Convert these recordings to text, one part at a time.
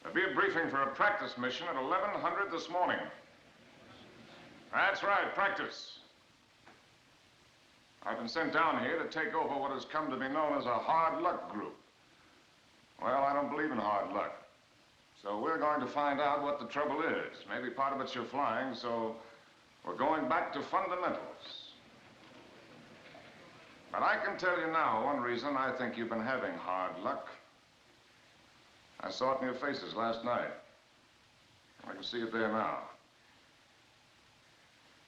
There'll be a briefing for a practice mission at 1100 this morning. That's right, practice. I've been sent down here to take over what has come to be known as a hard luck group. Well, I don't believe in hard luck. So we're going to find out what the trouble is. Maybe part of it's your flying, so we're going back to fundamentals. But I can tell you now one reason I think you've been having hard luck. I saw it in your faces last night. I can see it there now.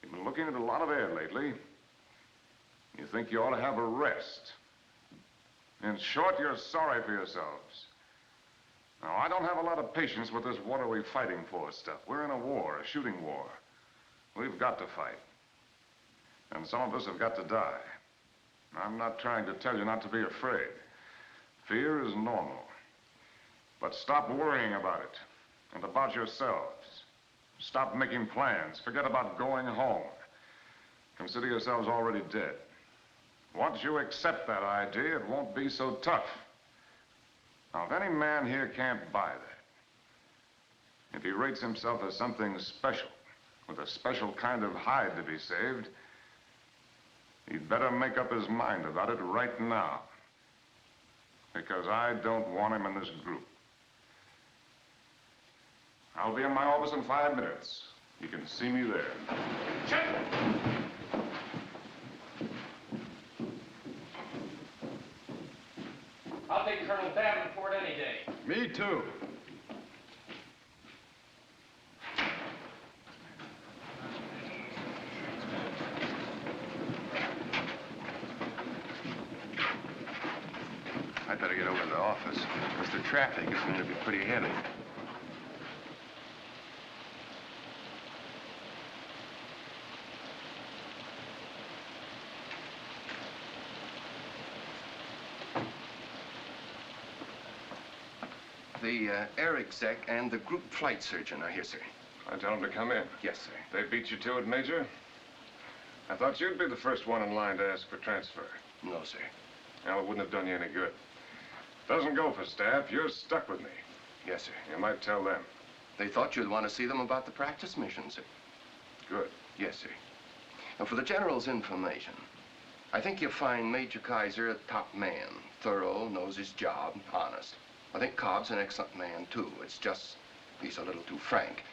You've been looking at a lot of air lately. You think you ought to have a rest. In short, you're sorry for yourselves. Now, I don't have a lot of patience with this what are we fighting for stuff. We're in a war, a shooting war. We've got to fight. And some of us have got to die. I'm not trying to tell you not to be afraid. Fear is normal. But stop worrying about it and about yourselves. Stop making plans. Forget about going home. Consider yourselves already dead. Once you accept that idea, it won't be so tough. Now, if any man here can't buy that, if he rates himself as something special, with a special kind of hide to be saved, he'd better make up his mind about it right now. Because I don't want him in this group. I'll be in my office in 5 minutes. You can see me there. Check! I'll take Colonel Davenport any day. Me too. I'd better get over to the office, because the traffic is going to be pretty heavy. The air exec and the group flight surgeon are here, sir. I tell them to come in. Yes, sir. They beat you to it, Major? I thought you'd be the first one in line to ask for transfer. No, sir. Well, it wouldn't have done you any good. Doesn't go for staff. You're stuck with me. Yes, sir. You might tell them. They thought you'd want to see them about the practice mission, sir. Good. Yes, sir. And for the General's information, I think you'll find Major Kaiser a top man. Thorough, knows his job, honest. I think Cobb's an excellent man, too. It's just he's a little too frank.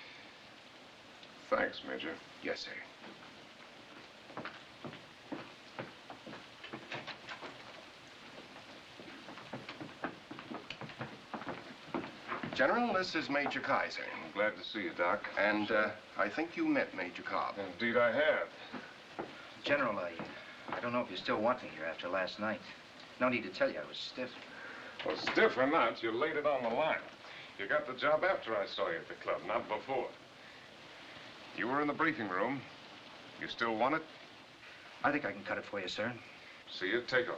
Thanks, Major. Yes, sir. General, this is Major Kaiser. I'm glad to see you, Doc. And I think you met Major Cobb. Indeed I have. General, I don't know if you still want me here after last night. No need to tell you, I was stiff. Well, stiff or not, you laid it on the line. You got the job after I saw you at the club, not before. You were in the briefing room. You still want it? I think I can cut it for you, sir. See you take off.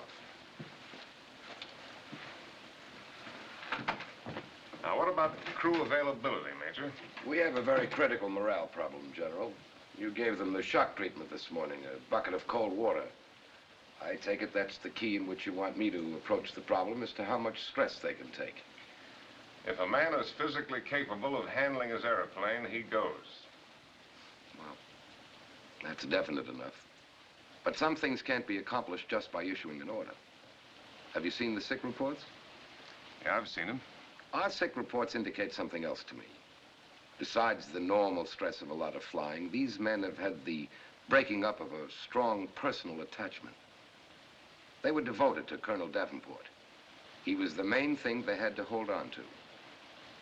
Now, what about crew availability, Major? We have a very critical morale problem, General. You gave them the shock treatment this morning, a bucket of cold water. I take it that's the key in which you want me to approach the problem as to how much stress they can take. If a man is physically capable of handling his airplane, he goes. Well, that's definite enough. But some things can't be accomplished just by issuing an order. Have you seen the sick reports? Yeah, I've seen him. Our sick reports indicate something else to me. Besides the normal stress of a lot of flying, these men have had the breaking up of a strong personal attachment. They were devoted to Colonel Davenport. He was the main thing they had to hold on to.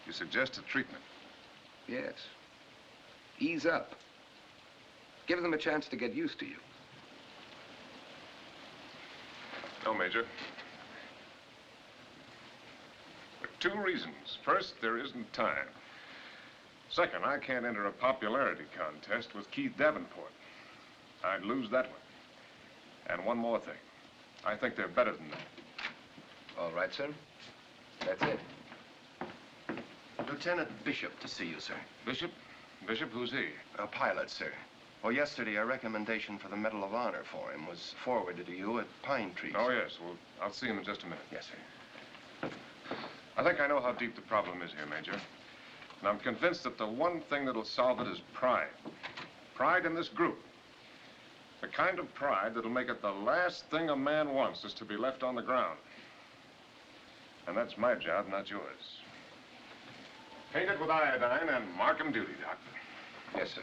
You suggest a treatment? Yes. Ease up. Give them a chance to get used to you. No, Major. For 2 reasons. First, there isn't time. Second, I can't enter a popularity contest with Keith Davenport. I'd lose that one. And one more thing. I think they're better than that. All right, sir. That's it. Lieutenant Bishop to see you, sir. Bishop? Bishop, who's he? A pilot, sir. Well, yesterday, a recommendation for the Medal of Honor for him was forwarded to you at Pine Tree. Oh, yes. Well, I'll see him in just a minute. Yes, sir. I think I know how deep the problem is here, Major. And I'm convinced that the one thing that'll solve it is pride. Pride in this group. The kind of pride that'll make it the last thing a man wants is to be left on the ground. And that's my job, not yours. Paint it with iodine and mark 'em duty, Doc. Yes, sir.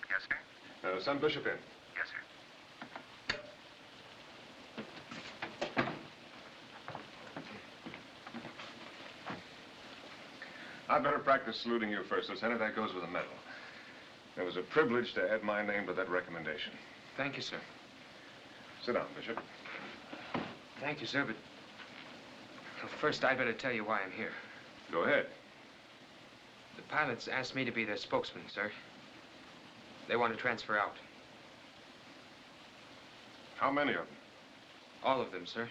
Yes, sir? Send Bishop in. Yes, sir. I'd better practice saluting you first, Lieutenant. That goes with a medal. It was a privilege to add my name to that recommendation. Thank you, sir. Sit down, Bishop. Thank you, sir, but first I'd better tell you why I'm here. Go ahead. The pilots asked me to be their spokesman, sir. They want to transfer out. How many of them? All of them, sir.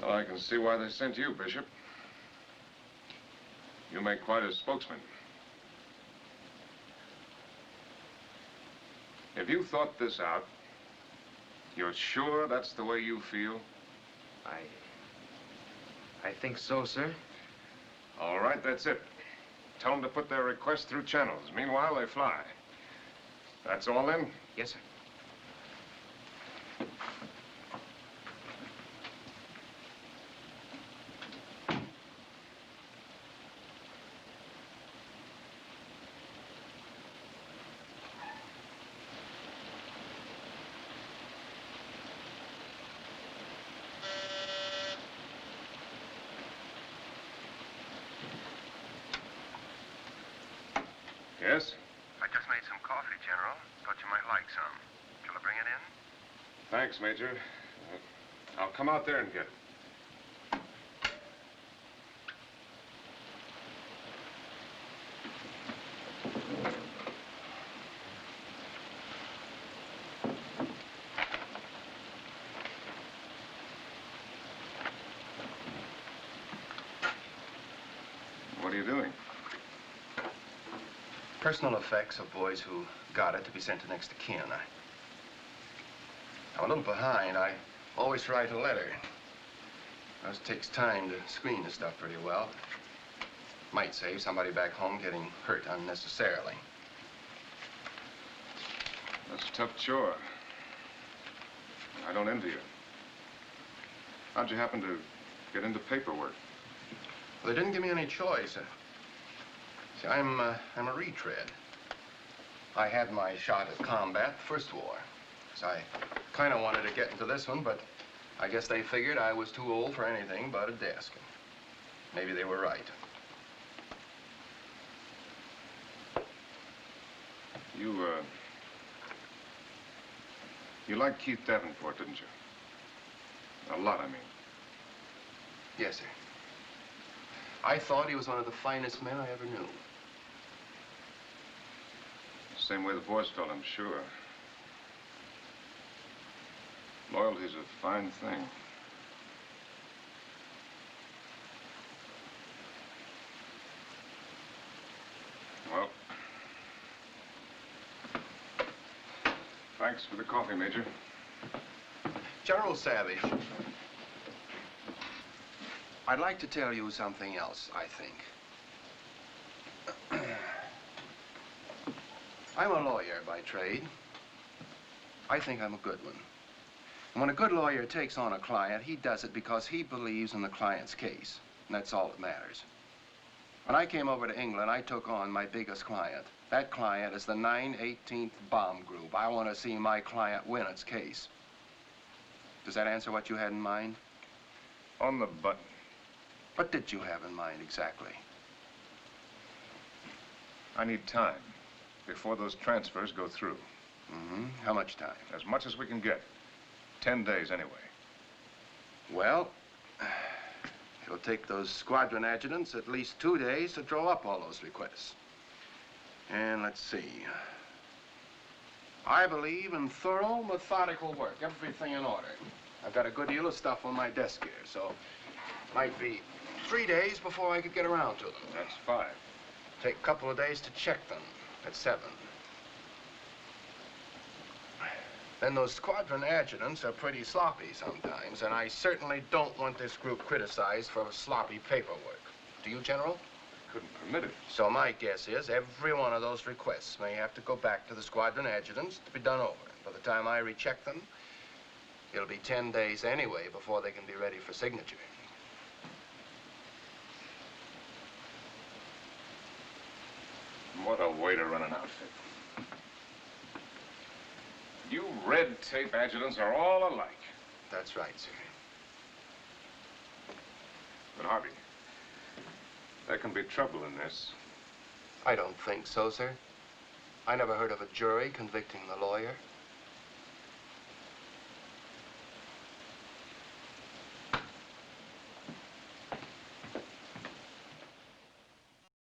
Well, I can see why they sent you, Bishop. You make quite a spokesman. If you thought this out, you're sure that's the way you feel? I think so, sir. All right, that's it. Tell them to put their request through channels. Meanwhile, they fly. That's all then? Yes, sir. Yes? I just made some coffee, General. Thought you might like some. Shall I bring it in? Thanks, Major. I'll come out there and get it. What are you doing? Personal effects of boys who got it to be sent to next of kin. I'm a little behind. I always write a letter. It takes time to screen the stuff pretty well. Might save somebody back home getting hurt unnecessarily. That's a tough chore. I don't envy you. How'd you happen to get into paperwork? Well, they didn't give me any choice. See, I'm a retread. I had my shot at combat, the first war. So I kind of wanted to get into this one, but I guess they figured I was too old for anything but a desk. Maybe they were right. You liked Keith Davenport, didn't you? A lot, I mean. Yes, sir. I thought he was one of the finest men I ever knew. Same way the boys felt, I'm sure. Loyalty's a fine thing. Well, thanks for the coffee, Major. General Savage, I'd like to tell you something else, I think. I'm a lawyer by trade. I think I'm a good one. And when a good lawyer takes on a client, he does it because he believes in the client's case. And that's all that matters. When I came over to England, I took on my biggest client. That client is the 918th Bomb Group. I want to see my client win its case. Does that answer what you had in mind? On the button. What did you have in mind exactly? I need time before those transfers go through. Mm-hmm. How much time? As much as we can get. 10 days, anyway. Well, it'll take those squadron adjutants at least 2 days to draw up all those requests. And let's see. I believe in thorough, methodical work, everything in order. I've got a good deal of stuff on my desk here, so might be 3 days before I could get around to them. That's 5. Take a couple of days to check them at 7. Then those squadron adjutants are pretty sloppy sometimes, and I certainly don't want this group criticized for sloppy paperwork. Do you, General? Couldn't permit it. So my guess is every one of those requests may have to go back to the squadron adjutants to be done over. By the time I recheck them, it'll be 10 days anyway before they can be ready for signature. What a way to run an outfit. You red tape adjutants are all alike. That's right, sir. But Harvey, there can be trouble in this. I don't think so, sir. I never heard of a jury convicting the lawyer.